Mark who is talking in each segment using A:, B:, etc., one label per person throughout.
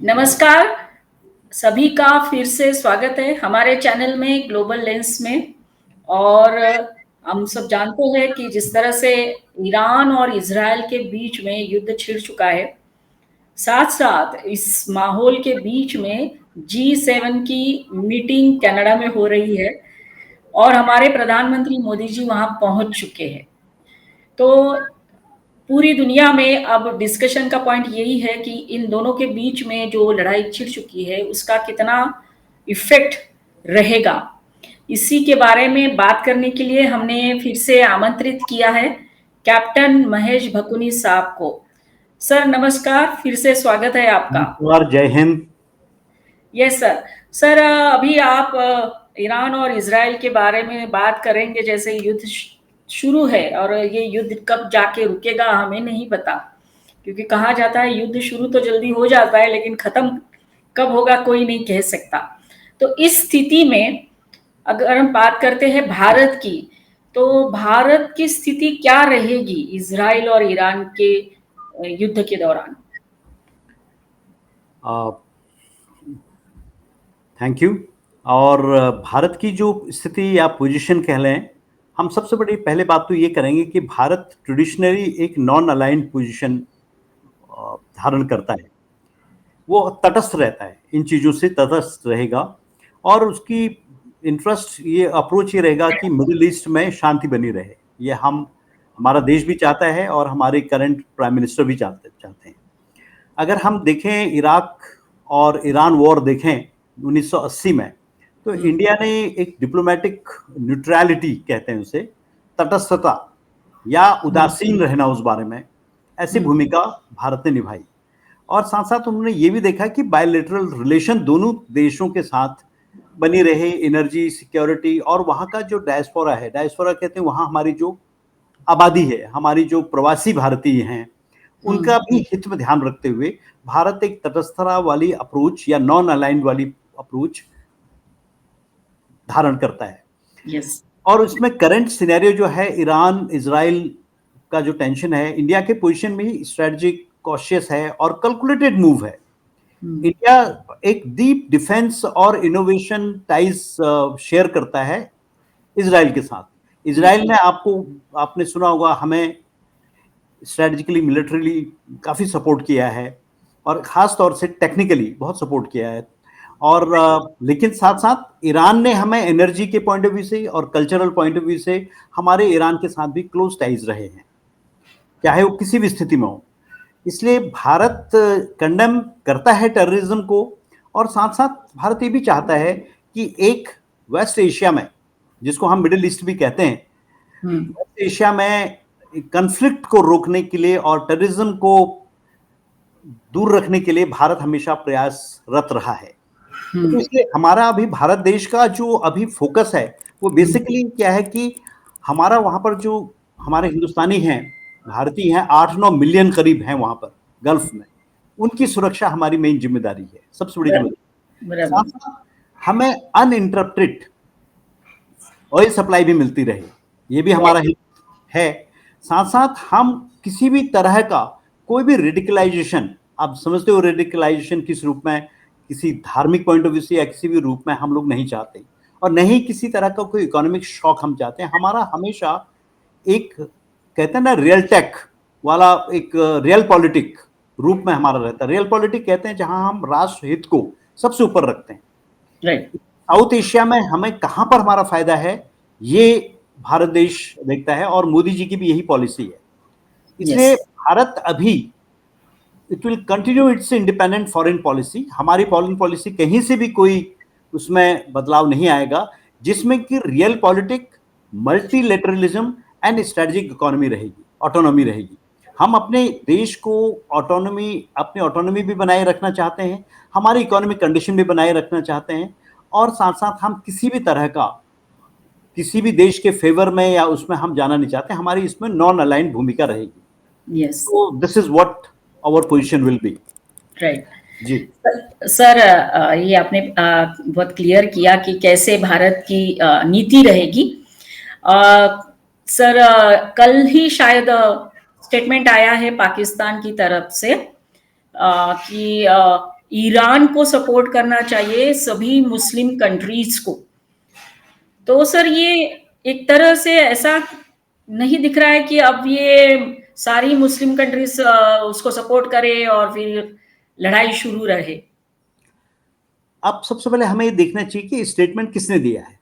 A: नमस्कार, सभी का फिर से स्वागत है हमारे चैनल में ग्लोबल लेंस में। और हम सब जानते हैं कि जिस तरह से ईरान और इजराइल के बीच में युद्ध छिड़ चुका है, साथ साथ इस माहौल के बीच में G7 की मीटिंग कनाडा में हो रही है और हमारे प्रधानमंत्री मोदी जी वहां पहुंच चुके हैं। तो पूरी दुनिया में अब डिस्कशन का पॉइंट यही है कि इन दोनों के बीच में जो लड़ाई छिड़ चुकी है उसका कितना इफेक्ट रहेगा। इसी के बारे में बात करने के लिए हमने फिर से आमंत्रित किया है कैप्टन महेश भकुनी साहब को। सर नमस्कार, फिर से स्वागत है आपका।
B: नमस्कार, जय हिंद।
A: Yes sir. सर अभी आप ईरान और इजराइल के बारे में बात करेंगे। जैसे युद्ध शुरू है और ये युद्ध कब जाके रुकेगा हमें नहीं पता, क्योंकि कहा जाता है युद्ध शुरू तो जल्दी हो जाता है लेकिन खत्म कब होगा कोई नहीं कह सकता। तो इस स्थिति में अगर हम बात करते हैं भारत की, तो भारत की स्थिति क्या रहेगी इजराइल और ईरान के युद्ध के दौरान?
B: Thank you. और भारत की जो स्थिति या पोजीशन कह लें, हम सबसे बड़ी पहले बात तो ये करेंगे कि भारत ट्रेडिशनली एक नॉन अलाइंड पोजीशन धारण करता है। वो तटस्थ रहता है, इन चीज़ों से तटस्थ रहेगा और उसकी इंटरेस्ट ये अप्रोच ये रहेगा कि मिडिल ईस्ट में शांति बनी रहे। ये हमारा देश भी चाहता है और हमारे करंट प्राइम मिनिस्टर भी चाहते हैं। अगर हम देखें इराक और ईरान वॉर देखें 1980 में, तो इंडिया ने एक डिप्लोमेटिक न्यूट्रलिटी कहते हैं उसे, तटस्थता या उदासीन रहना उस बारे में, ऐसी भूमिका भारत ने निभाई। और साथ साथ उन्होंने ये भी देखा कि बायलैटरल रिलेशन दोनों देशों के साथ बनी रहे, एनर्जी सिक्योरिटी। और वहाँ का जो डायस्पोरा है, डायस्पोरा कहते हैं वहाँ हमारी जो आबादी है, हमारी जो प्रवासी भारतीय हैं, उनका भी हित में ध्यान रखते हुए भारत एक तटस्थता वाली अप्रोच या नॉन अलाइंड वाली अप्रोच धारण करता है।
A: यस।
B: और उसमें करंट सिनेरियो जो है, ईरान इजराइल का जो टेंशन है, इंडिया के पोजीशन में ही स्ट्रेटजिक कॉशियस है और कैलकुलेटेड मूव है। इंडिया एक डीप डिफेंस और इनोवेशन टाइज शेयर करता है इजराइल के साथ। इजराइल ने आपने सुना होगा, हमें स्ट्रेटजिकली मिलिट्रीली काफ़ी सपोर्ट किया है और ख़ास तौर से टेक्निकली बहुत सपोर्ट किया है। और लेकिन साथ साथ ईरान ने हमें एनर्जी के पॉइंट ऑफ व्यू से और कल्चरल पॉइंट ऑफ व्यू से हमारे ईरान के साथ भी क्लोज टाइज रहे हैं, चाहे वो किसी भी स्थिति में हो। इसलिए भारत कंडेम करता है टेररिज्म को, और साथ साथ भारत ये भी चाहता है कि एक वेस्ट एशिया में, जिसको हम मिडिल ईस्ट भी कहते हैं, वेस्ट एशिया में कॉन्फ्लिक्ट को रोकने के लिए और टेररिज्म को दूर रखने के लिए भारत हमेशा प्रयासरत रहा है। तो इसलिए हमारा अभी भारत देश का जो अभी फोकस है वो बेसिकली क्या है कि हमारा वहां पर जो हमारे हिंदुस्तानी हैं, भारतीय हैं, 8-9 मिलियन करीब हैं वहां पर गल्फ में, उनकी सुरक्षा हमारी मेन जिम्मेदारी है, सबसे बड़ी जिम्मेदारी। साथ साथ हमें अनइंटरप्टेड ऑयल सप्लाई भी मिलती रहे, ये भी हमारा हित है। साथ साथ हम किसी भी तरह का कोई भी रेडिकलाइजेशन, आप समझते हो रेडिकलाइजेशन किस रूप में, किसी धार्मिक पॉइंट ऑफ व्यू से या किसी भी रूप में हम लोग नहीं चाहते, और नहीं किसी तरह का कोई इकोनॉमिक शॉक हम चाहते हैं। हमारा हमेशा एक कहते हैं ना रियल टेक वाला, एक रियल पॉलिटिक रूप में हमारा रहता है। रियल पॉलिटिक कहते हैं जहां हम राष्ट्र हित को सबसे ऊपर रखते हैं।
A: राइट।
B: साउथ एशिया में हमें कहां पर हमारा फायदा है, ये भारत देश देखता है और मोदी जी की भी यही पॉलिसी है। इसलिए भारत अभी it will continue its independent foreign policy. हमारी फॉरेन पॉलिसी कहीं से भी कोई उसमें बदलाव नहीं आएगा, जिसमें कि real politic, multilateralism and strategic economy रहेगी, ऑटोनॉमी रहेगी। हम अपने देश को अपनी ऑटोनॉमी भी बनाए रखना चाहते हैं, हमारी इकोनॉमिक कंडीशन भी बनाए रखना चाहते हैं, और साथ साथ हम किसी भी तरह का किसी भी देश के फेवर में या उसमें हम जाना नहीं चाहते। हमारी इसमें नॉन अलाइंड भूमिका रहेगी।
A: यस।
B: तो this is what our position will be.
A: Right
B: जी
A: सर, ये आपने बहुत क्लियर किया कि कैसे भारत की नीति रहेगी। सर कल ही शायद स्टेटमेंट आया है पाकिस्तान की तरफ से कि ईरान को सपोर्ट करना चाहिए, सभी मुस्लिम कंट्रीज को। तो सर ये एक तरह से ऐसा नहीं दिख रहा है कि अब ये सारी मुस्लिम कंट्रीज उसको सपोर्ट करे और फिर लड़ाई शुरू रहे।
B: अब सबसे पहले हमें ये देखना चाहिए कि स्टेटमेंट किसने दिया है।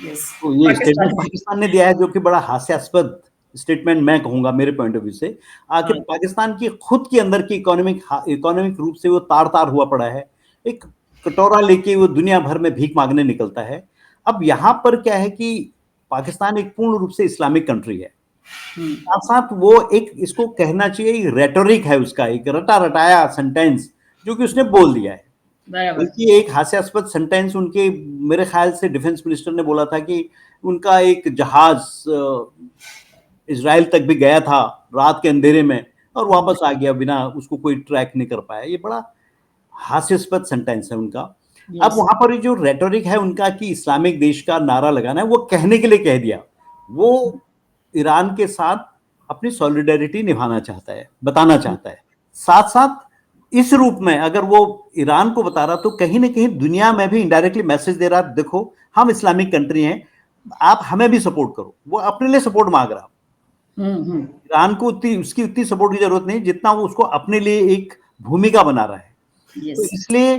A: यस,
B: तो ये स्टेटमेंट
A: पाकिस्तान।
B: पाकिस्तान ने दिया है, जो कि बड़ा हास्यास्पद स्टेटमेंट मैं कहूंगा मेरे पॉइंट ऑफ व्यू से। आखिर
A: हाँ,
B: पाकिस्तान की खुद के अंदर की इकोनॉमिक रूप से वो तार तार हुआ पड़ा है। एक कटोरा लेके वो दुनिया भर में भीख मांगने निकलता है। अब यहाँ पर क्या है कि पाकिस्तान एक पूर्ण रूप से इस्लामिक कंट्री है। साथ साथ वो एक, इसको कहना चाहिए रेटोरिक है उसका, एक रटा रटाया सेंटेंस जो कि उसने बोल दिया है।
A: बराबर।
B: बल्कि एक हास्यास्पद सेंटेंस उनके, मेरे ख्याल से डिफेंस मिनिस्टर ने बोला था कि उनका एक जहाज इजराइल तक भी गया था रात के अंधेरे में और वापस आ गया बिना, उसको कोई ट्रैक नहीं कर पाया। ये बड़ा हास्यास्पद सेंटेंस है उनका। अब
A: यस।
B: वहां पर जो रेटोरिक है उनका कि इस्लामिक देश का नारा लगाना है, वो कहने के लिए कह दिया। वो ईरान के साथ अपनी सॉलिडेरिटी निभाना चाहता है, बताना चाहता है। साथ साथ इस रूप में अगर वो ईरान को बता रहा तो कहीं ना कहीं दुनिया में भी इनडायरेक्टली मैसेज दे रहा, देखो हम इस्लामिक कंट्री हैं, आप हमें भी सपोर्ट करो। वो अपने लिए सपोर्ट मांग रहा। ईरान को उसकी उतनी सपोर्ट की जरूरत नहीं जितना वो उसको अपने लिए एक भूमिका बना रहा है। तो
A: यस।
B: इसलिए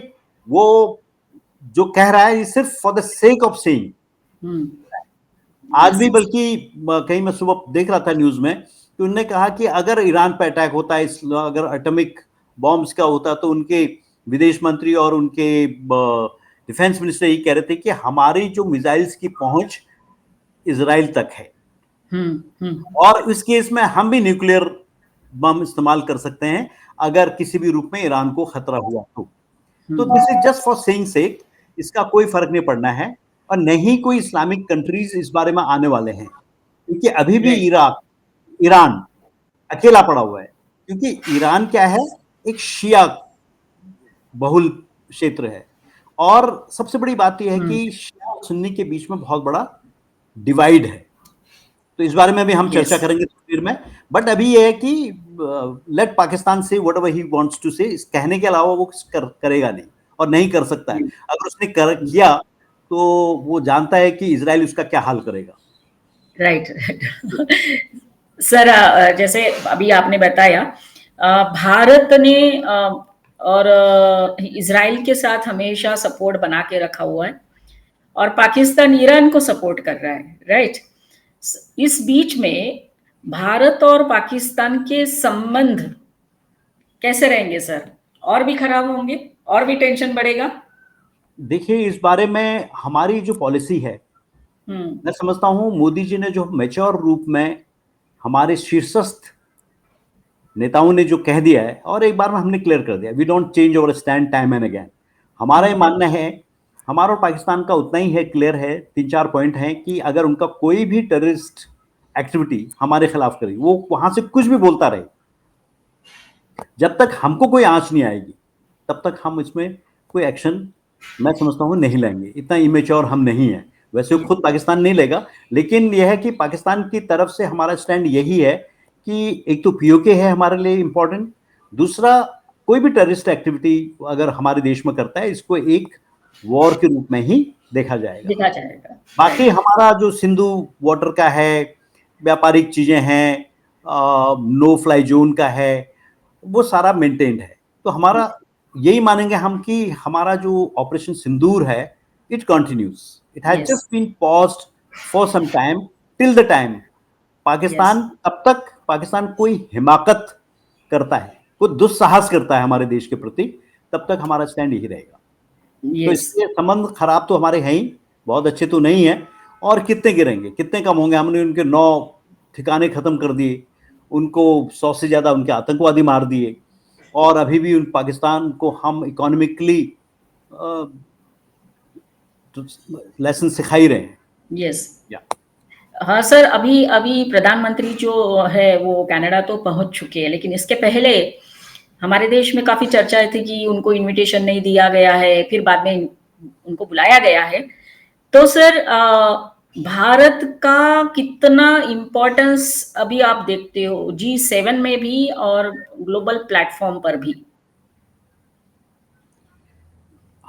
B: वो जो कह रहा है ये सिर्फ for the sake of saying. आज भी
A: यस।
B: बल्कि कहीं मैं सुबह देख रहा था न्यूज में कि उन्होंने कहा कि अगर ईरान पर अटैक होता है, अगर एटॉमिक बॉम्ब्स का होता, तो उनके विदेश मंत्री और उनके डिफेंस मिनिस्टर यही कह रहे थे कि हमारी जो मिसाइल्स की पहुंच इजराइल तक है और इस केस में हम भी न्यूक्लियर बम इस्तेमाल कर सकते हैं अगर किसी भी रूप में ईरान को खतरा हुआ तो this is just for saying sake. इसका कोई फर्क नहीं पड़ना है और नहीं कोई इस्लामिक कंट्रीज इस बारे में आने वाले हैं, क्योंकि अभी भी
A: राइट।
B: ईरान अकेला पड़ा हुआ है। क्योंकि ईरान क्या है, एक शिया बहुल क्षेत्र है और सबसे बड़ी बात यह है कि शिया और सुन्नी के बीच में बहुत बड़ा डिवाइड है। तो इस बारे में भी हम चर्चा
A: यस।
B: करेंगे तस्वीर में। बट अभी यह है कि लेट पाकिस्तान से whatever he wants to say, इस कहने के अलावा वो कुछ करेगा नहीं और नहीं कर सकता है। अगर उसने किया तो वो जानता है कि इजराइल उसका क्या हाल करेगा।
A: राइट। सर जैसे अभी आपने बताया भारत ने और इजराइल के साथ हमेशा सपोर्ट बना के रखा हुआ है और पाकिस्तान ईरान को सपोर्ट कर रहा है, राइट। इस बीच में भारत और पाकिस्तान के संबंध कैसे रहेंगे सर? और भी खराब होंगे और भी टेंशन बढ़ेगा?
B: देखिए, इस बारे में हमारी जो पॉलिसी है, मैं समझता हूं मोदी जी ने जो मैच्योर रूप में हमारे शीर्षस्थ नेताओं ने जो कह दिया है और एक बार में हमने क्लियर कर दिया, we don't change our stand time and again. हमारा ये मानना है, हमारा और पाकिस्तान का उतना ही है, क्लियर है। 3-4 पॉइंट हैं कि अगर उनका कोई भी टेररिस्ट एक्टिविटी हमारे खिलाफ करेगी, वो वहां से कुछ भी बोलता रहे, जब तक हमको कोई आंच नहीं आएगी तब तक हम इसमें कोई एक्शन, मैं समझता हूँ, नहीं लेंगे। इतना इमेच्योर हम नहीं है। वैसे खुद पाकिस्तान नहीं लेगा, लेकिन यह है कि पाकिस्तान की तरफ से हमारा स्टैंड यही है कि एक तो पीओके है हमारे लिए इंपॉर्टेंट, दूसरा कोई भी टेररिस्ट एक्टिविटी अगर हमारे देश में करता है, इसको एक वॉर के रूप में ही देखा जाएगा।
A: देखा जाएगा।
B: बाकी हमारा जो सिंधु वाटर का है, व्यापारिक चीजें हैं, नो फ्लाई जोन का है, वो सारा मेंटेन्ड है। तो हमारा यही मानेंगे हम कि हमारा जो ऑपरेशन सिंदूर है, it continues, it has
A: yes.
B: Just been paused for some time, till the time
A: yes.
B: Pakistan, तब तक पाकिस्तान कोई हिमाकत करता है, कोई दुस्साहस करता है हमारे देश के प्रति, तब तक हमारा स्टैंड यही रहेगा। तो
A: यस।
B: इसलिए संबंध खराब तो हमारे हैं ही, बहुत अच्छे तो नहीं है। और कितने गिरेंगे, कितने कम होंगे? हमने उनके 9 ठिकाने खत्म कर दिए, उनको 100 से ज्यादा उनके आतंकवादी मार दिए और अभी भी उन पाकिस्तान को हम इकोनॉमिकली लेसन सिखा ही रहे हैं।
A: यस।
B: या
A: हाँ सर, अभी अभी प्रधानमंत्री जो है वो कनाडा तो पहुंच चुके हैं, लेकिन इसके पहले हमारे देश में काफी चर्चाएं थी कि उनको इनविटेशन नहीं दिया गया है, फिर बाद में उनको बुलाया गया है। तो सर भारत का कितना इम्पोर्टेंस अभी आप देखते हो G7 में भी और ग्लोबल प्लेटफॉर्म पर भी?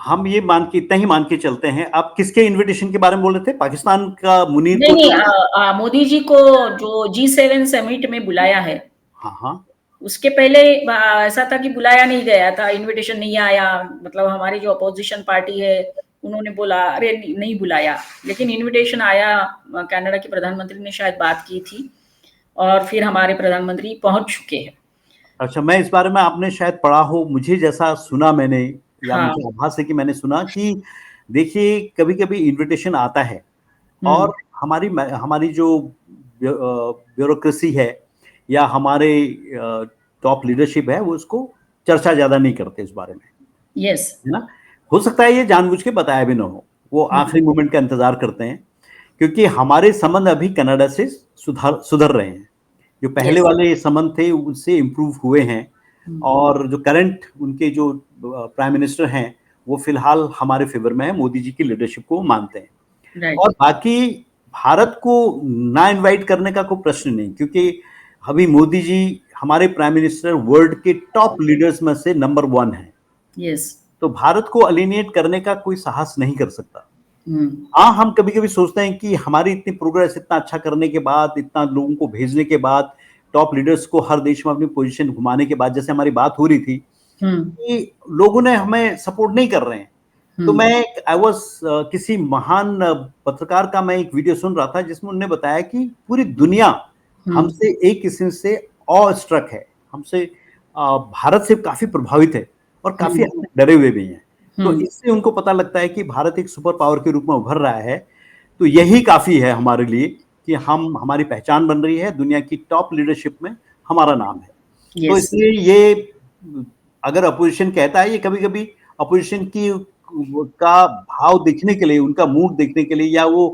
B: हम ये मान के इतना ही मान के चलते हैं। आप किसके इनविटेशन के बारे में बोल रहे थे? पाकिस्तान का मुनीर
A: नहीं
B: को
A: नहीं,
B: जो,
A: मोदी जी को जो G7 समिट में बुलाया है,
B: हाँ हाँ,
A: उसके पहले ऐसा था कि बुलाया नहीं गया था, इनविटेशन नहीं आया, मतलब हमारी जो अपोजिशन पार्टी है उन्होंने बोला अरे नहीं बुलाया, लेकिन इनविटेशन आया। कनाडा के प्रधानमंत्री ने शायद बात की थी और फिर हमारे प्रधानमंत्री पहुंच चुके हैं।
B: अच्छा, मैं इस बारे में, आपने शायद पढ़ा हो, मुझे जैसा सुना मैंने, या
A: हाँ।
B: मुझे आभास है कि मैंने सुना कि देखिए कभी कभी इनविटेशन आता है और हमारी हमारी जो ब्यूरोक्रेसी है या हमारे टॉप लीडरशिप है वो उसको चर्चा ज्यादा नहीं करते इस बारे में,
A: यस।
B: है ना। हो सकता है ये जानबूझ के बताया भी ना हो, वो आखिरी मोमेंट का इंतजार करते हैं, क्योंकि हमारे संबंध अभी कनाडा से सुधर रहे हैं। जो पहले
A: यस।
B: वाले संबंध थे उनसे इम्प्रूव हुए हैं, और जो करंट उनके जो प्राइम मिनिस्टर हैं वो फिलहाल हमारे फेवर में है, मोदी जी की लीडरशिप को मानते हैं।
A: राइट।
B: और बाकी भारत को ना इनवाइट करने का कोई प्रश्न नहीं, क्योंकि अभी मोदी जी हमारे प्राइम मिनिस्टर वर्ल्ड के टॉप लीडर्स में से नंबर 1 है।
A: यस।
B: तो भारत को अलिनिएट करने का कोई साहस नहीं कर सकता। हाँ, हम कभी कभी सोचते हैं कि हमारी इतनी प्रोग्रेस, इतना अच्छा करने के बाद, इतना लोगों को भेजने के बाद, टॉप लीडर्स को हर देश में अपनी पोजीशन घुमाने के बाद, जैसे हमारी बात हो रही थी कि लोगों ने हमें सपोर्ट नहीं कर रहे हैं। तो मैं आई वाज किसी महान पत्रकार का मैं एक वीडियो सुन रहा था जिसमें उन्होंने बताया कि पूरी दुनिया हमसे एक किस्म से ऑ स्ट्रक है, हमसे भारत से काफी प्रभावित है और काफी हद तक डरे हुए भी हैं। तो इससे उनको पता लगता है कि भारत एक सुपर पावर के रूप में उभर रहा है। तो यही काफी है हमारे लिए कि हमारी पहचान बन रही है दुनिया की टॉप लीडरशिप में, हमारा नाम है। तो
A: यस।
B: इसलिए ये, अगर अपोजिशन कहता है, ये कभी कभी अपोजिशन की का भाव देखने के लिए, उनका मूड देखने के लिए, या वो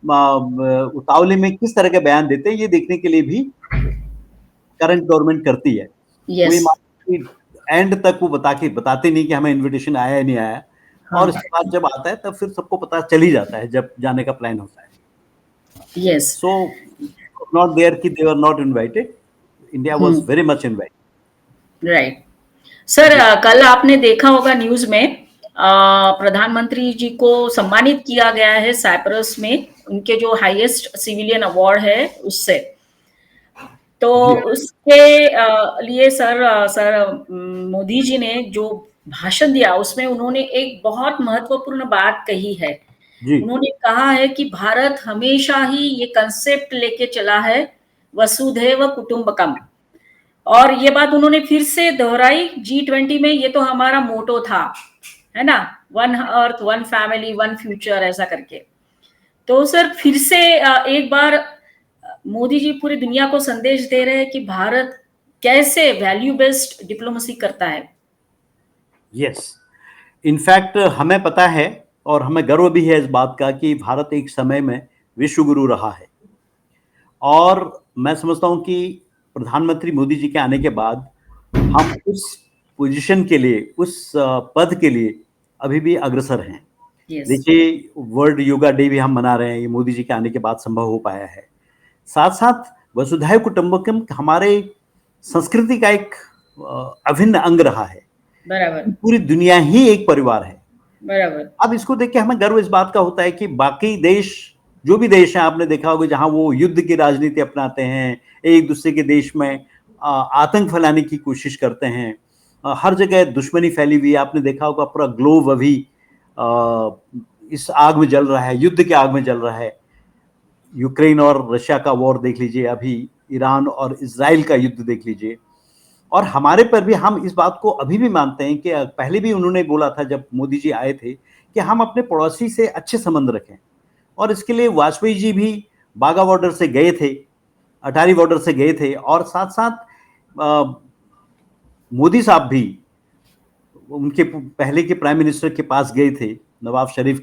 B: उतावले में किस तरह के बयान देते हैं ये देखने के लिए भी करंट गवर्नमेंट करती है। वो
A: यस।
B: ये एंड तक वो बताते नहीं कि हमें इनविटेशन आया है नहीं आया, और
A: हाँ।
B: इसके बाद जब आता है तब फिर सबको पता चल ही जाता है जब जाने का प्लान होता है।
A: यस।
B: सो नॉट देयर कि they were not invited, India was very much invited.
A: Right. Sir, कल आपने देखा होगा न्यूज में, प्रधानमंत्री जी को सम्मानित किया गया है साइप्रस में, उनके जो हाईएस्ट सिविलियन अवार्ड है उससे। तो
B: जी
A: उसके लिए मोदी जी ने जो भाषण दिया उसमें उन्होंने एक बहुत महत्वपूर्ण बात कही है।
B: जी
A: उन्होंने कहा है कि भारत हमेशा ही ये कंसेप्ट लेके चला है, वसुधैव कुटुंबकम। और ये बात उन्होंने फिर से दोहराई G20 में, ये तो हमारा मोटो था, है ना, one earth one family one future ऐसा करके। तो सर फिर से एक बार मोदी जी पूरी दुनिया को संदेश दे रहे हैं कि भारत कैसे वैल्यू बेस्ड डिप्लोमेसी करता है।
B: यस, इनफैक्ट हमें पता है और हमें गर्व भी है इस बात का कि भारत एक समय में विश्व गुरु रहा है। और मैं समझता हूं कि प्रधानमंत्री मोदी जी के आने के बाद हम उस पोजीशन के लिए, उस पद के लिए अभी भी अग्रसर हैं।
A: यस।
B: देखिए, वर्ल्ड योगा डे भी हम मना रहे हैं, ये मोदी जी के आने के बाद संभव हो पाया है। साथ साथ वसुधैव कुटुंबकम हमारे संस्कृति का एक अभिन्न अंग रहा है।
A: बराबर।
B: पूरी दुनिया ही एक परिवार है।
A: बराबर।
B: अब इसको देख के हमें गर्व इस बात का होता है कि बाकी देश, जो भी देश हैं, आपने देखा होगा जहां वो युद्ध की राजनीति अपनाते हैं, एक दूसरे के देश में आतंक फैलाने की कोशिश करते हैं, हर जगह दुश्मनी फैली हुई है। आपने देखा होगा पूरा ग्लोब अभी इस आग में जल रहा है, युद्ध के आग में जल रहा है। यूक्रेन और रशिया का वॉर देख लीजिए, अभी ईरान और इजराइल का युद्ध देख लीजिए। और हमारे पर भी, हम इस बात को अभी भी मानते हैं कि पहले भी उन्होंने बोला था जब मोदी जी आए थे कि हम अपने पड़ोसी से अच्छे संबंध रखें, और इसके लिए वाजपेयी जी भी बाघा बॉर्डर से गए थे, अटारी बॉर्डर से गए थे, और साथ साथ मोदी साहब भी उनके पहले के प्राइम मिनिस्टर के पास गए थे, नवाज शरीफ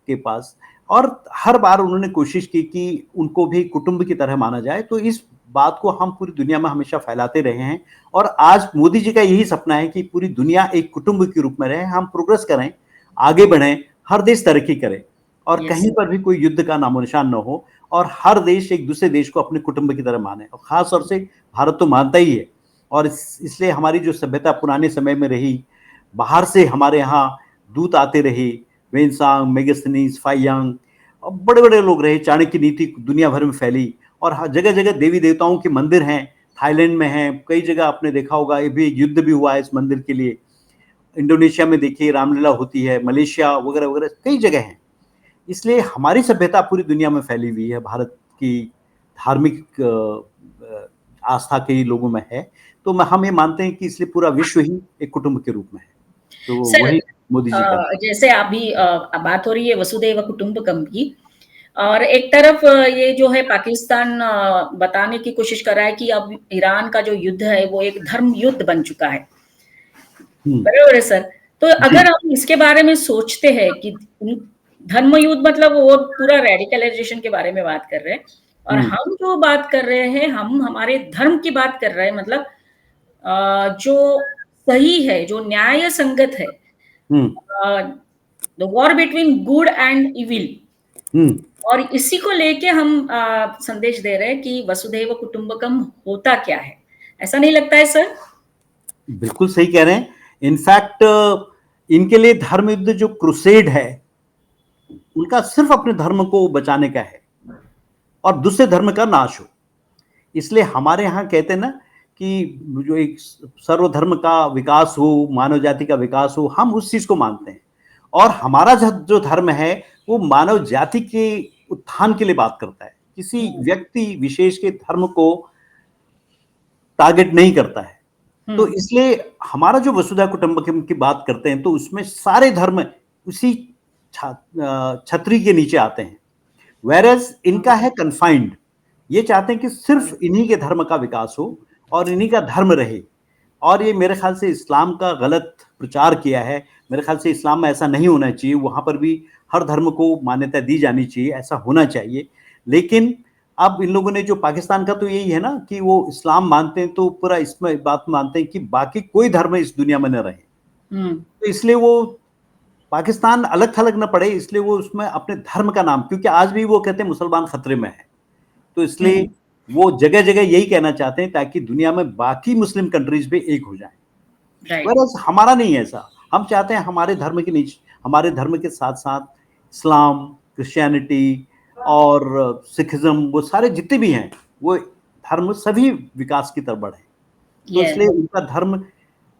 B: के पास, और हर बार उन्होंने कोशिश की कि उनको भी कुटुंब की तरह माना जाए। तो इस बात को हम पूरी दुनिया में हमेशा फैलाते रहे हैं, और आज मोदी जी का यही सपना है कि पूरी दुनिया एक कुटुंब के रूप में रहे, हम प्रोग्रेस करें, आगे बढ़ें, हर देश तरक्की करे, और
A: यस।
B: कहीं पर भी कोई युद्ध का नामो निशान न हो, और हर देश एक दूसरे देश को अपने कुटुंब की तरह माने। और खास तौर से भारत तो मानता ही है, और इसलिए हमारी जो सभ्यता पुराने समय में रही, बाहर से हमारे यहाँ दूत आते रहे, वेनसांग, मेगास्थनीज, फाइयांग, बड़े बड़े लोग रहे, चाणक्य नीति दुनिया भर में फैली, और जगह जगह देवी देवताओं के मंदिर हैं, थाईलैंड में हैं, कई जगह आपने देखा होगा, ये भी युद्ध भी हुआ है इस मंदिर के लिए। इंडोनेशिया में देखिए रामलीला होती है, मलेशिया वगैरह वगैरह कई जगह हैं। इसलिए हमारी सभ्यता पूरी दुनिया में फैली हुई है, भारत की धार्मिक आस्था के लोगों में है। तो हम ये मानते हैं कि इसलिए पूरा विश्व ही एक कुटुंब के रूप में है। तो
A: सर,
B: वही मोदी जी का
A: जैसे अभी बात हो रही है वसुधैव कुटुंबकम की, और एक तरफ ये जो है पाकिस्तान बताने की कोशिश कर रहा है कि अब ईरान का जो युद्ध है वो एक धर्म युद्ध बन चुका है, बराबर है सर? तो अगर हम इसके बारे में सोचते हैं कि धर्म युद्ध मतलब वो पूरा रेडिकलाइजेशन के बारे में बात कर रहे हैं, और हम जो बात कर रहे हैं हम हमारे धर्म की बात कर रहे हैं, मतलब जो सही है, जो न्याय संगत है, the war between good and evil, और इसी को लेके हम संदेश दे रहे हैं कि वसुधैव कुटुंबकम होता क्या है। ऐसा नहीं लगता है सर?
B: बिल्कुल सही कह रहे हैं। इनफैक्ट इनके लिए धर्म युद्ध जो क्रुसेड है, उनका सिर्फ अपने धर्म को बचाने का है और दूसरे धर्म का नाश हो। इसलिए हमारे यहाँ कहते हैं ना कि जो एक सर्वधर्म का विकास हो, मानव जाति का विकास हो, हम उस चीज को मानते हैं। और हमारा जो धर्म है वो मानव जाति के उत्थान के लिए बात करता है, किसी व्यक्ति विशेष के धर्म को टारगेट नहीं करता है। तो इसलिए हमारा जो वसुधा कुटुंबकम की बात करते हैं तो उसमें सारे धर्म उसी छतरी के नीचे आते हैं, वेरएज इनका है कन्फाइंड। ये चाहते हैं कि सिर्फ इन्हीं के धर्म का विकास हो और इन्हीं का धर्म रहे। और ये मेरे ख्याल से इस्लाम का गलत प्रचार किया है। मेरे ख्याल से इस्लाम में ऐसा नहीं होना चाहिए, वहां पर भी हर धर्म को मान्यता दी जानी चाहिए, ऐसा होना चाहिए। लेकिन अब इन लोगों ने जो पाकिस्तान का तो यही है ना कि वो इस्लाम मानते हैं, तो पूरा इसमें बात मानते हैं कि बाकी कोई धर्म इस दुनिया में न रहे। तो इसलिए वो पाकिस्तान अलग थलग न पड़े, इसलिए वो उसमें अपने धर्म का नाम, क्योंकि आज भी वो कहते हैं मुसलमान खतरे में है, तो इसलिए वो जगह जगह यही कहना चाहते हैं ताकि दुनिया में बाकी मुस्लिम कंट्रीज भी एक हो जाएं। वरस हमारा नहीं है ऐसा। हम चाहते हैं हमारे धर्म के नीचे, हमारे धर्म के साथ साथ इस्लाम, क्रिश्चियनिटी और सिखिज्म, वो सारे जितने भी हैं वो धर्म सभी विकास की तरफ बढ़े। तो इसलिए उनका धर्म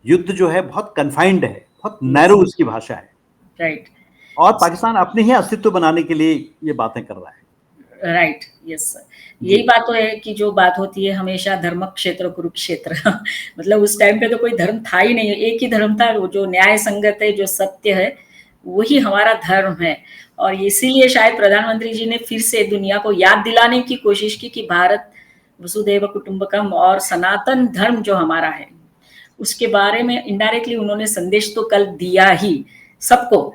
B: युद्ध जो है बहुत कन्फाइंड है, बहुत नैरो उसकी भाषा है।
A: राइट।
B: और पाकिस्तान अपने ही अस्तित्व बनाने के लिए ये बातें कर रहा है।
A: Right, yes sir. यही बात तो है कि जो बात होती है हमेशा धर्म क्षेत्र कुरुक्षेत्र मतलब उस टाइम पे तो कोई धर्म था ही नहीं, एक ही धर्म था, वो जो न्याय संगत है, जो सत्य है, वही हमारा धर्म है। और इसीलिए शायद प्रधानमंत्री जी ने फिर से दुनिया को याद दिलाने की कोशिश की कि भारत वसुधैव कुटुंबकम और सनातन धर्म जो हमारा है उसके बारे में इनडायरेक्टली उन्होंने संदेश तो कल दिया ही सबको।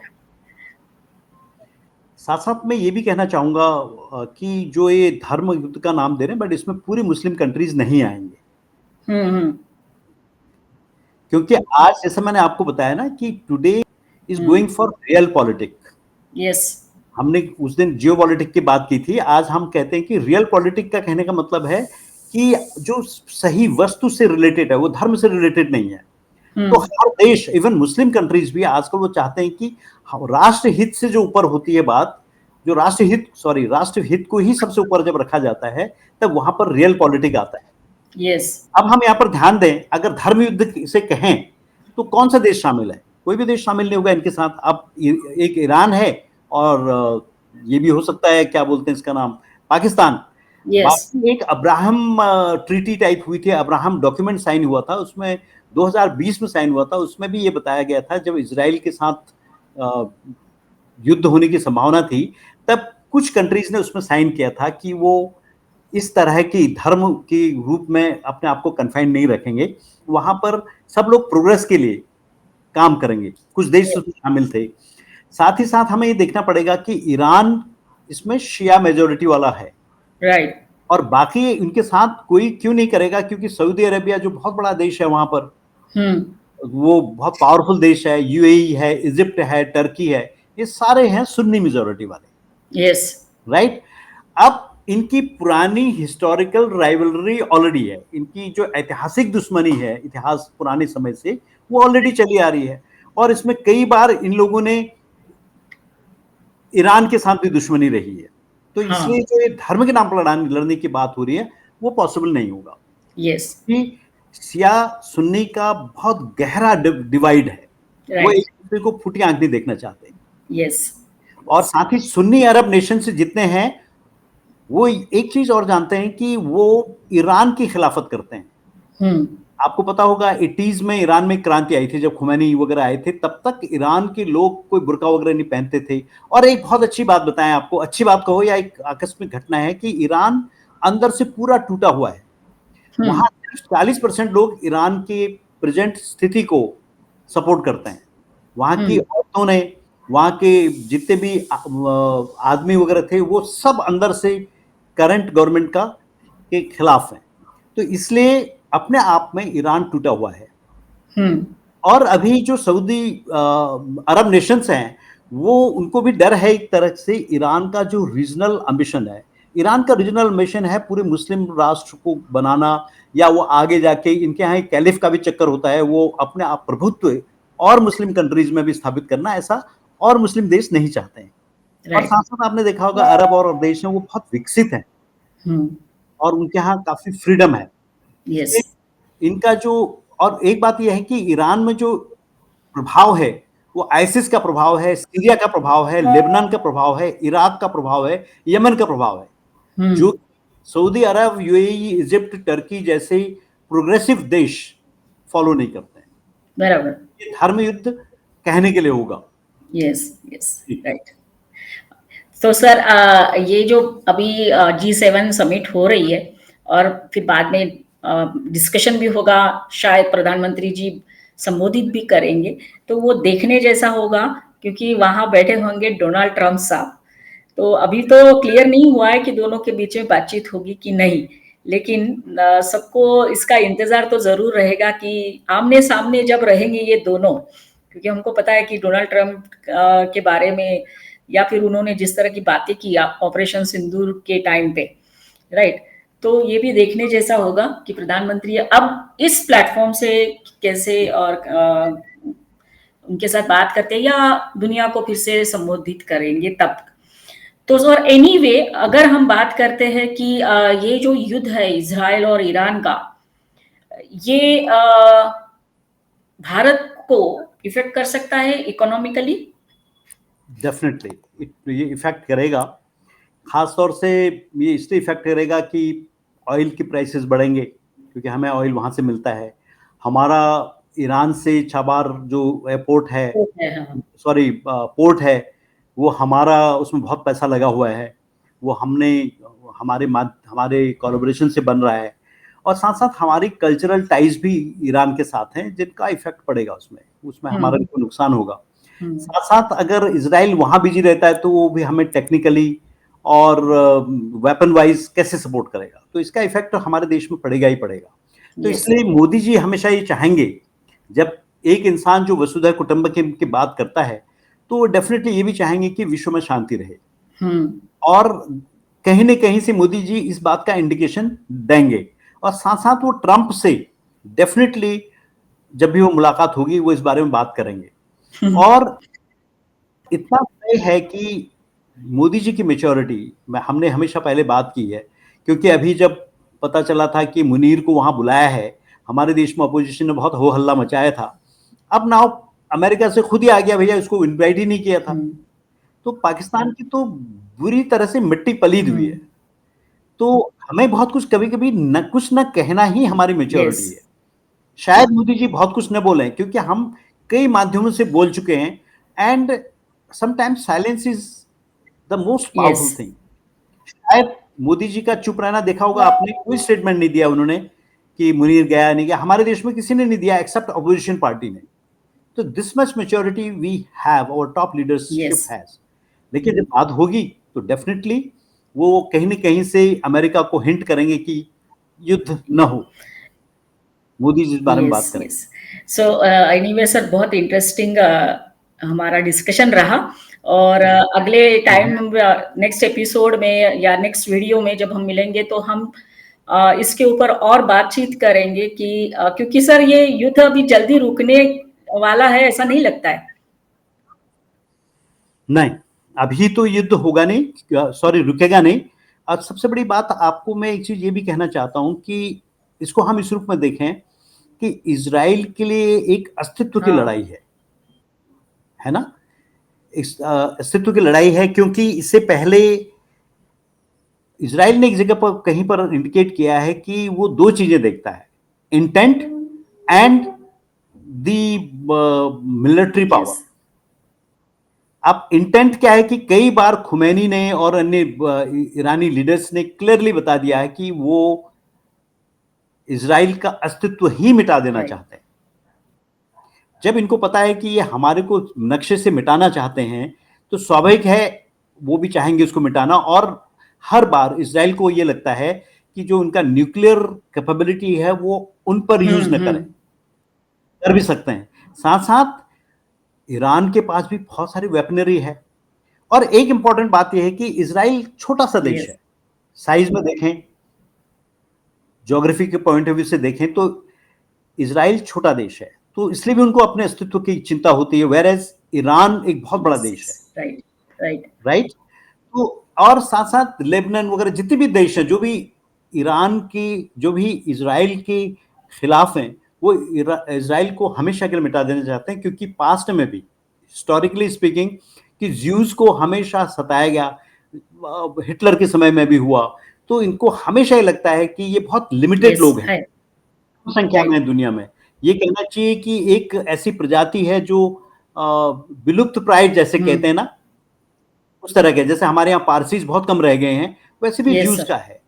B: साथ साथ मैं ये भी कहना चाहूंगा कि जो ये धर्म युद्ध का नाम दे रहे हैं, बट इसमें पूरी मुस्लिम कंट्रीज नहीं आएंगे। क्योंकि आज जैसे मैंने आपको बताया ना कि today is going for real politic.
A: Yes,
B: हमने उस दिन जियो पॉलिटिक की बात की थी, आज हम कहते हैं कि रियल पॉलिटिक का कहने का मतलब है कि जो सही वस्तु से रिलेटेड है, वो धर्म से रिलेटेड नहीं है। तो हर देश, इवन मुस्लिम कंट्रीज भी आजकल वो चाहते हैं कि राष्ट्र हित से जो ऊपर होती है बात, जो राष्ट्र हित को ही सबसे ऊपर जब रखा जाता है तब वहां पर रियल पॉलिटिक आता है।
A: यस।
B: अब हम यहाँ पर ध्यान दें, अगर धर्म युद्ध से कहें तो कौन सा देश शामिल है? कोई भी देश शामिल नहीं होगा इनके साथ। अब एक ईरान है और ये भी हो सकता है, क्या बोलते हैं इसका नाम, पाकिस्तान। बाकी एक अब्राहम ट्रीटी टाइप हुई थी, अब्राहम डॉक्यूमेंट साइन हुआ था, उसमें 2020 में साइन हुआ था। उसमें भी ये बताया गया था जब इजराइल के साथ युद्ध होने की संभावना थी, तब कुछ कंट्रीज ने उसमें साइन किया था कि वो इस तरह की धर्म के रूप में अपने आप को कन्फाइंड नहीं रखेंगे, वहां पर सब लोग प्रोग्रेस के लिए काम करेंगे। कुछ देश उसमें शामिल थे। साथ ही साथ हमें ये देखना पड़ेगा कि ईरान इसमें शिया मेजोरिटी वाला है,
A: राइट,
B: और बाकी उनके साथ कोई क्यों नहीं करेगा, क्योंकि सऊदी अरेबिया जो बहुत बड़ा देश है वहां पर, वो बहुत पावरफुल देश है, यूएई है, इजिप्ट है, टर्की है, ये सारे हैं सुन्नी मेजोरिटी वाले।
A: Yes,
B: right. अब इनकी पुरानी हिस्टोरिकल राइवलरी ऑलरेडी है, इनकी जो ऐतिहासिक दुश्मनी है, इतिहास पुराने समय से, वो ऑलरेडी चली आ रही है। और इसमें कई बार इन लोगों ने ईरान के साथ भी दुश्मनी रही है। तो इसलिए
A: हाँ,
B: जो ये धर्म के नाम पर लड़ने की बात हो रही है वो पॉसिबल नहीं होगा
A: यस,
B: कि शिया सुन्नी का बहुत गहरा डिवाइड है। वो एक
A: राइट,
B: दूसरे को फूटी आंख नहीं देखना चाहते।
A: यस,
B: और साथ ही सुन्नी अरब नेशन से जितने हैं वो एक चीज और जानते हैं कि वो ईरान की खिलाफत करते हैं।
A: हम्म,
B: आपको पता होगा 80s में ईरान में क्रांति आई थी, जब खुमैनी वगैरह आए थे, तब तक ईरान के लोग कोई बुर्का वगैरह नहीं पहनते थे। और एक बहुत अच्छी बात बताएं आपको, अच्छी बात कहो या एक आकस्मिक घटना है कि ईरान अंदर से पूरा टूटा हुआ है।
A: हम्म,
B: वहां सिर्फ 40% लोग ईरान की प्रेजेंट स्थिति को सपोर्ट करते हैं। वहां की
A: हम्म,
B: औरतों ने, वहां के जितने भी आदमी वगैरह थे, वो सब अंदर से करंट गवर्नमेंट का के खिलाफ हैं। तो इसलिए अपने आप में ईरान टूटा हुआ है।
A: हम्म,
B: और अभी जो सऊदी अरब नेशंस हैं, वो उनको भी डर है एक तरह से ईरान का जो रीजनल एम्बिशन है। ईरान का रीजनल मिशन है पूरे मुस्लिम राष्ट्र को बनाना, या वो आगे जाके इनके यहाँ कैलिफ का भी चक्कर होता है, वो अपने आप प्रभुत्व और मुस्लिम कंट्रीज में भी स्थापित करना, ऐसा और मुस्लिम देश नहीं चाहते हैं। और
A: राइट,
B: साथ साथ आपने देखा होगा अरब और देश हैं वो बहुत विकसित हैं
A: हम्म,
B: और उनके यहाँ काफी फ्रीडम है।
A: यस,
B: इसलिए इनका जो, और एक बात यह है कि ईरान में जो प्रभाव है वो आइसिस का प्रभाव है, सीरिया का प्रभाव है, लेबनान का प्रभाव है, इराक का प्रभाव है, यमन का प्रभाव है,
A: हम्म,
B: जो सऊदी अरब, यूएई, इजिप्ट, टर्की जैसे प्रोग्रेसिव देश फॉलो नहीं करते हैं।
A: बराबर,
B: ये धर्म युद्ध कहने के लिए होगा।
A: Yes, yes, right. तो सर, ये जो अभी G7 समिट हो रही है और फिर बाद में डिस्कशन भी होगा, शायद प्रधानमंत्री जी संबोधित भी करेंगे, तो वो देखने जैसा होगा, क्योंकि वहां बैठे होंगे डोनाल्ड ट्रंप साहब। तो अभी तो क्लियर नहीं हुआ है कि दोनों के बीच में बातचीत होगी कि नहीं, लेकिन सबको इसका इंतजार तो जरूर रहेगा कि आमने सामने जब रहेंगे ये दोनों, क्योंकि हमको पता है कि डोनाल्ड ट्रंप के बारे में, या फिर उन्होंने जिस तरह की बातें की ऑपरेशन सिंदूर के टाइम पे, राइट, तो ये भी देखने जैसा होगा कि प्रधानमंत्री अब इस प्लेटफॉर्म से कैसे और उनके साथ बात करते हैं या दुनिया को फिर से संबोधित करेंगे तब। तो सर एनीवे, अगर हम बात करते हैं कि ये जो युद्ध है इजराइल और ईरान का, ये भारत को इफेक्ट कर सकता है इकोनॉमिकली?
B: डेफिनेटली ये इफेक्ट करेगा। खास तौर से ये इसलिए इफेक्ट करेगा कि ऑयल की प्राइसेस बढ़ेंगे, क्योंकि हमें ऑयल वहाँ से मिलता है। हमारा ईरान से छाबार जो एयरपोर्ट है,
A: हाँ,
B: सॉरी पोर्ट है, वो हमारा, उसमें बहुत पैसा लगा हुआ है। वो हमारे कोलैबोरेशन से बन रहा है। और साथ साथ हमारी कल्चरल टाइज भी ईरान के साथ हैं, जिनका इफेक्ट पड़ेगा उसमें उसमें हमारा
A: हम्म,
B: को नुकसान होगा।
A: हम्म,
B: साथ साथ अगर इसराइल वहां बिजी रहता है तो वो भी हमें टेक्निकली और वेपन वाइज कैसे सपोर्ट करेगा, तो इसका इफेक्ट हमारे देश में पड़ेगा ही पड़ेगा। तो
A: यस,
B: इसलिए मोदी जी हमेशा ये चाहेंगे, जब एक इंसान जो वसुधैव कुटुंबकम की बात करता है, तो वो डेफिनेटली ये भी चाहेंगे कि विश्व में शांति रहे।
A: हम्म,
B: और कहीं न कहीं से मोदी जी इस बात का इंडिकेशन देंगे। और साथ साथ वो ट्रंप से डेफिनेटली जब भी वो मुलाकात होगी वो इस बारे में बात करेंगे। और इतना तय है कि मोदी जी की मैच्योरिटी, हमने हमेशा पहले बात की है, क्योंकि अभी जब पता चला था कि मुनीर को वहां बुलाया है, हमारे देश में अपोजिशन ने बहुत हो हल्ला मचाया था। अब नाउ अमेरिका से खुद ही आ गया, भैया उसको इनवाइट ही नहीं किया था।
A: हम्म,
B: तो पाकिस्तान की तो बुरी तरह से मिट्टी पलीद हुई है। तो हमें बहुत कुछ, कभी कभी न कुछ न कहना ही हमारी
A: यस,
B: मेच्योरिटी है। शायद मोदी जी बहुत कुछ न बोले, क्योंकि हम कई माध्यमों से बोल चुके हैं। And sometimes silence is the most
A: yes,
B: powerful thing. शायद मोदी जी का चुप रहना, देखा होगा आपने, कोई स्टेटमेंट नहीं दिया उन्होंने कि मुनीर गया नहीं गया, हमारे देश में किसी ने नहीं दिया एक्सेप्ट अपोजिशन पार्टी ने। तो this much maturity we have, और टॉप लीडरशिप
A: यस,
B: हैज। लेकिन जब बात होगी तो डेफिनेटली वो कहीं न कहीं से अमेरिका को हिंट करेंगे कि युद्ध न हो। मोदी जी इस बारे में बात
A: यस,
B: करेंगे।
A: यस। सो एनीवे सर, बहुत इंटरेस्टिंग हमारा डिस्कशन रहा। और अगले टाइम, नेक्स्ट एपिसोड में या नेक्स्ट वीडियो में जब हम मिलेंगे तो हम इसके ऊपर और बातचीत करेंगे कि क्योंकि सर ये युद्ध अभी जल्दी रुकने वाला है, ऐसा नहीं लगता है।
B: नहीं, अभी तो युद्ध होगा नहीं, सॉरी रुकेगा नहीं। और सबसे बड़ी बात आपको मैं एक चीज ये भी कहना चाहता हूं कि इसको हम इस रूप में देखें कि इजराइल के लिए एक अस्तित्व की लड़ाई है ना। इस अस्तित्व की लड़ाई है, क्योंकि इससे पहले इजराइल ने एक जगह पर कहीं पर इंडिकेट किया है कि वो दो चीजें देखता है, intent and the military power. अब इंटेंट क्या है कि कई बार खुमैनी ने और अन्य ईरानी लीडर्स ने क्लियरली बता दिया है कि वो इजराइल का अस्तित्व ही मिटा देना चाहते हैं। जब इनको पता है कि ये हमारे को नक्शे से मिटाना चाहते हैं, तो स्वाभाविक है वो भी चाहेंगे उसको मिटाना। और हर बार इजराइल को ये लगता है कि जो उनका न्यूक्लियर कैपेबिलिटी है वो उन पर यूज न करें, कर भी सकते हैं। साथ साथ ईरान के पास भी बहुत सारी वेपनरी है। और एक इंपॉर्टेंट बात यह है कि इजराइल छोटा सा देश है, साइज में देखें, ज्योग्राफी के पॉइंट ऑफ व्यू से देखें तो इजराइल छोटा देश है, तो इसलिए भी उनको अपने अस्तित्व की चिंता होती है। वेरएज ईरान एक बहुत बड़ा देश है। राइट। तो और साथ साथ लेबनान वगैरह जितने भी देश हैं, जो भी ईरान की, जो भी इजराइल के खिलाफ हैं, वो इजराइल को हमेशा के लिए मिटा देना चाहते हैं। क्योंकि पास्ट में भी हिस्टोरिकली स्पीकिंग कि ज्यूज को हमेशा सताया गया, हिटलर के समय में भी हुआ। तो इनको हमेशा ये लगता है कि ये बहुत लिमिटेड लोग हैं, संख्या में दुनिया में। ये कहना चाहिए कि एक ऐसी प्रजाति है जो विलुप्त प्राय जैसे कहते हैं ना, उस तरह के, जैसे हमारे यहाँ पारसीज बहुत कम रह गए हैं, वैसे भी ज्यूज का है।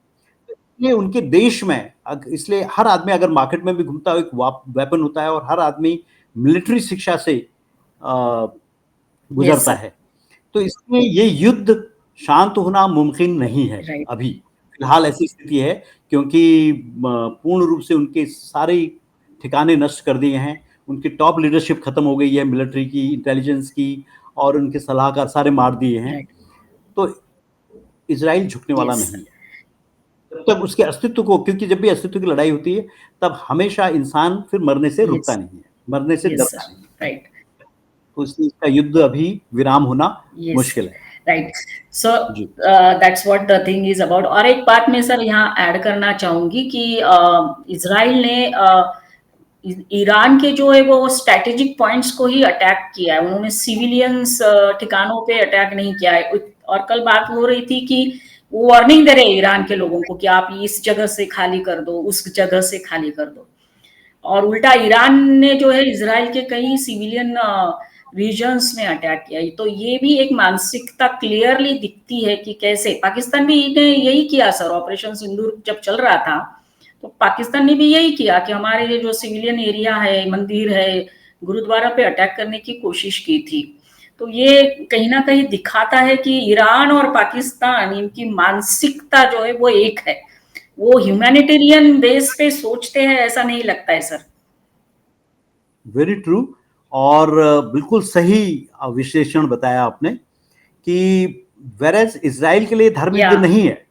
B: ये उनके देश में, इसलिए हर आदमी अगर मार्केट में भी घूमता है, एक वेपन होता है, और हर आदमी मिलिट्री शिक्षा से गुजरता है। तो इसमें ये युद्ध शांत होना मुमकिन नहीं है अभी फिलहाल ऐसी स्थिति है, क्योंकि पूर्ण रूप से उनके सारे ठिकाने नष्ट कर दिए हैं। उनकी टॉप लीडरशिप खत्म हो गई है, मिलिट्री की, इंटेलिजेंस की, और उनके सलाहकार सारे मार दिए हैं। तो इजराइल झुकने वाला नहीं है जब तक उसके अस्तित्व को, क्योंकि जब भी अस्तित्व की लड़ाई होती है तब हमेशा इंसान फिर मरने से रुकता नहीं है, मरने से डरता नहीं है। तो इसलिए इसका युद्ध अभी विराम होना मुश्किल है।
A: Right, so that's what the thing is about. और एक बात मैं सर यहाँ ऐड करना चाहूंगी कि इजराइल ने ईरान के जो है वो स्ट्रेटेजिक पॉइंट्स को ही अटैक किया है, उन्होंने सिविलियंस ठिकानों पे अटैक नहीं किया है। और कल बात हो रही थी कि वो वार्निंग दे रहे ईरान के लोगों को कि आप इस जगह से खाली कर दो, उस जगह से खाली कर दो। और उल्टा ईरान ने जो है इजराइल के कई सिविलियन रीजन्स में अटैक किया। तो ये भी एक मानसिकता क्लियरली दिखती है कि कैसे पाकिस्तान भी ने यही किया सर। ऑपरेशन सिंदूर जब चल रहा था तो पाकिस्तान ने भी यही किया कि हमारे ये जो सिविलियन एरिया है, मंदिर है, गुरुद्वारा पे अटैक करने की कोशिश की थी। तो ये कहीं ना कहीं दिखाता है कि ईरान और पाकिस्तान, इनकी मानसिकता जो है वो एक है, वो ह्यूमैनिटेरियन बेस पे सोचते हैं, ऐसा नहीं लगता है सर।
B: वेरी ट्रू, और बिल्कुल सही विश्लेषण बताया आपने कि वेरएज इजराइल के लिए धर्म युद्ध नहीं है।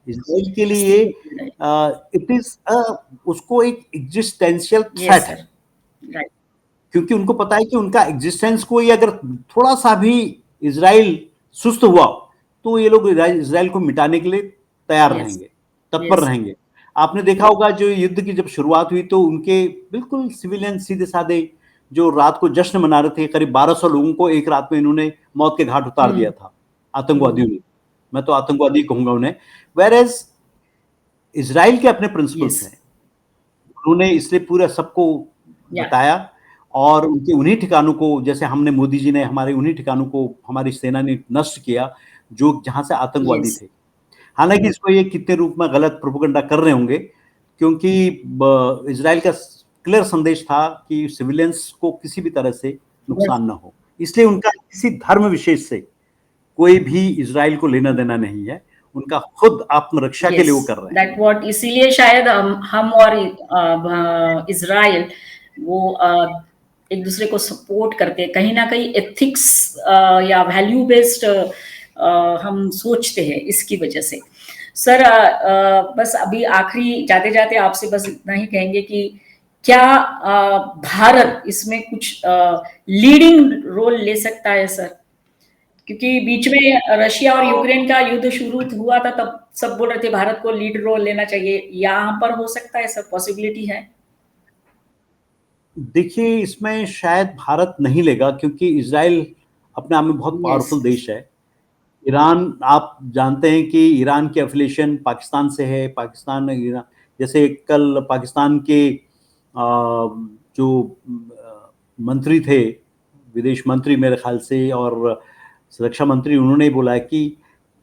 B: इजराइल के लिए इट इज उसको एक एग्जिस्टेंशियल थ्रेट है, क्योंकि उनको पता है कि उनका एग्जिस्टेंस को ये अगर थोड़ा सा भी इजराइल सुस्त हुआ तो ये लोग इजराइल को मिटाने के लिए तैयार रहेंगे, तत्पर रहेंगे। आपने देखा होगा जो युद्ध की जब शुरुआत हुई तो उनके बिल्कुल सिविलियन सीधे साधे जो रात को जश्न मना रहे थे, करीब 1200 लोगों को एक रात में इन्होंने मौत के घाट उतार दिया था आतंकवादियों ने। मैं तो आतंकवादी कहूंगा उन्हें। वेरएज इजराइल के अपने प्रिंसिपल्स हैं, उन्होंने इसलिए पूरा सबको बताया, और उनके उन्हीं ठिकानों को, जैसे हमने, मोदी जी ने हमारे उन्हीं ठिकानों को हमारी सेना ने नष्ट किया जो जहां से आतंकवादी थे। हालांकि इसको ये कितने रूप में गलत प्रोपेगेंडा कर रहे होंगे, क्योंकि इजराइल का क्लियर संदेश था कि सिविलियंस को किसी भी तरह से नुकसान ना हो। इसलिए उनका किसी धर्म विशेष से कोई भी इजराइल को लेना देना नहीं है, उनका खुद आत्मरक्षा के लिए वो कर रहे हैं।
A: दैट व्हाट, इसीलिए शायद हम और इजराइल वो एक दूसरे को सपोर्ट करते हैं, कहीं ना कहीं एथिक्स या वैल्यू बेस्ड हम सोचते हैं इसकी वजह से। सर बस अभी आखिरी जाते जाते आपसे बस इतना ही कहेंगे कि क्या भारत इसमें कुछ लीडिंग रोल ले सकता है सर? क्योंकि बीच में रशिया और यूक्रेन का युद्ध शुरू हुआ था, तब सब बोल रहे थे भारत को लीड रोल लेना चाहिए। यहाँ पर हो सकता है सर, पॉसिबिलिटी है?
B: देखिए, इसमें शायद भारत नहीं लेगा, क्योंकि इज़राइल अपने आप में बहुत
A: यस।
B: पावरफुल देश है। ईरान, आप जानते हैं कि ईरान की एफिलिएशन पाकिस्तान से है। पाकिस्तान ईरान, जैसे कल पाकिस्तान के जो मंत्री थे, विदेश मंत्री मेरे ख्याल से, और सुरक्षा मंत्री, उन्होंने बोला है कि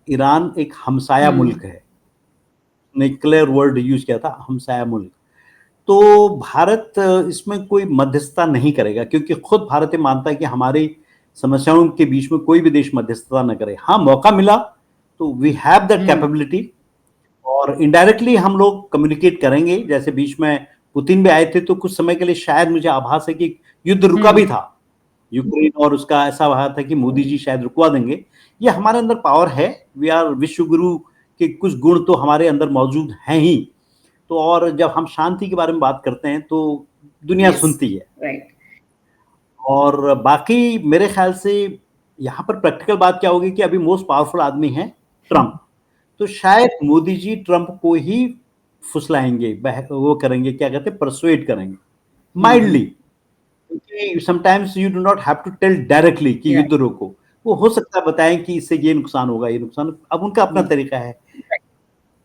B: ईरान एक हमसाया मुल्क है। ने क्लियर वर्ड यूज किया था, हमसाया मुल्क। तो भारत इसमें कोई मध्यस्थता नहीं करेगा, क्योंकि खुद भारत ये मानता है कि हमारी समस्याओं के बीच में कोई भी देश मध्यस्थता न करे। हाँ, मौका मिला तो वी हैव दैट कैपेबिलिटी, और इनडायरेक्टली हम लोग कम्युनिकेट करेंगे। जैसे बीच में पुतिन भी आए थे, तो कुछ समय के लिए शायद मुझे आभास है कि युद्ध रुका भी था यूक्रेन, और उसका ऐसा हुआ था कि मोदी जी शायद रुकवा देंगे। ये हमारे अंदर पावर है, वी आर विश्व गुरु के कुछ गुण तो हमारे अंदर मौजूद हैं ही। तो और जब हम शांति के बारे में बात करते हैं तो दुनिया
A: यस,
B: सुनती है।
A: राइट।
B: और बाकी मेरे ख्याल से यहाँ पर प्रैक्टिकल बात क्या होगी कि अभी मोस्ट पावरफुल आदमी है ट्रंप। तो शायद मोदी जी ट्रंप को ही फुसलाएंगे, वो करेंगे, क्या कहते हैं, परसुएट करेंगे माइल्डली। क्योंकि sometimes you do not have to tell directly कि
A: या
B: युद्ध रोको। वो हो सकता है बताएं कि इससे ये नुकसान होगा, ये नुकसान, अब उनका अपना तरीका है।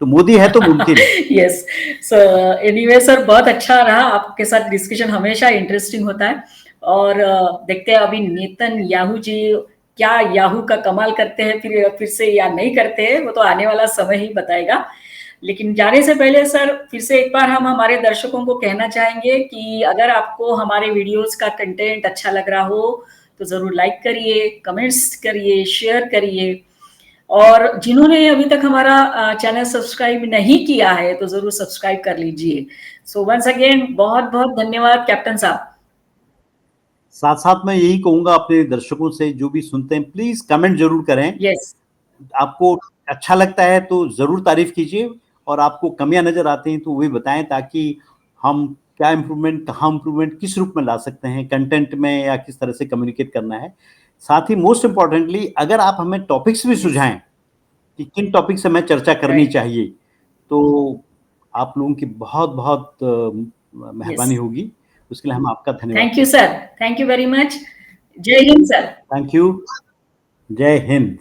B: तो मोदी है तो मुमकिन है।
A: यस। सो एनीवे सर, बहुत अच्छा रहा आपके साथ डिस्कशन, हमेशा इंटरेस्टिंग होता है। और देखते हैं अभी नेतन याहू जी क्या याहू का कमाल करते हैं, फिर से या नहीं करते हैं, वो तो आने वाला समय ही बताएगा। लेकिन जाने से पहले सर, फिर से एक बार हम हमारे दर्शकों को कहना चाहेंगे कि अगर आपको हमारे वीडियोस का कंटेंट अच्छा लग रहा हो तो जरूर लाइक करिए, कमेंट्स करिए, शेयर करिए। और जिन्होंने अभी तक हमारा चैनल सब्सक्राइब नहीं किया है तो जरूर सब्सक्राइब कर लीजिए। सो वंस अगेन बहुत बहुत धन्यवाद कैप्टन साहब।
B: साथ साथ मैं यही कहूंगा अपने दर्शकों से, जो भी सुनते हैं प्लीज कमेंट जरूर करें।
A: यस।
B: आपको अच्छा लगता है तो जरूर तारीफ कीजिए, और आपको कमियां नजर आती हैं तो वो भी बताएं, ताकि हम क्या इम्प्रूवमेंट, कहाँ इम्प्रूवमेंट, किस रूप में ला सकते हैं, कंटेंट में, या किस तरह से कम्युनिकेट करना है। साथ ही मोस्ट इंपॉर्टेंटली, अगर आप हमें टॉपिक्स भी सुझाएं कि किन टॉपिक से हमें चर्चा करनी
A: राइट।
B: चाहिए, तो आप लोगों की बहुत बहुत
A: यस।
B: मेहरबानी होगी। उसके लिए हम आपका धन्यवाद
A: थैंक यू
B: करते हैं।
A: Sir, thank you very much. जय हिंद सर।
B: Thank you. जय हिंद।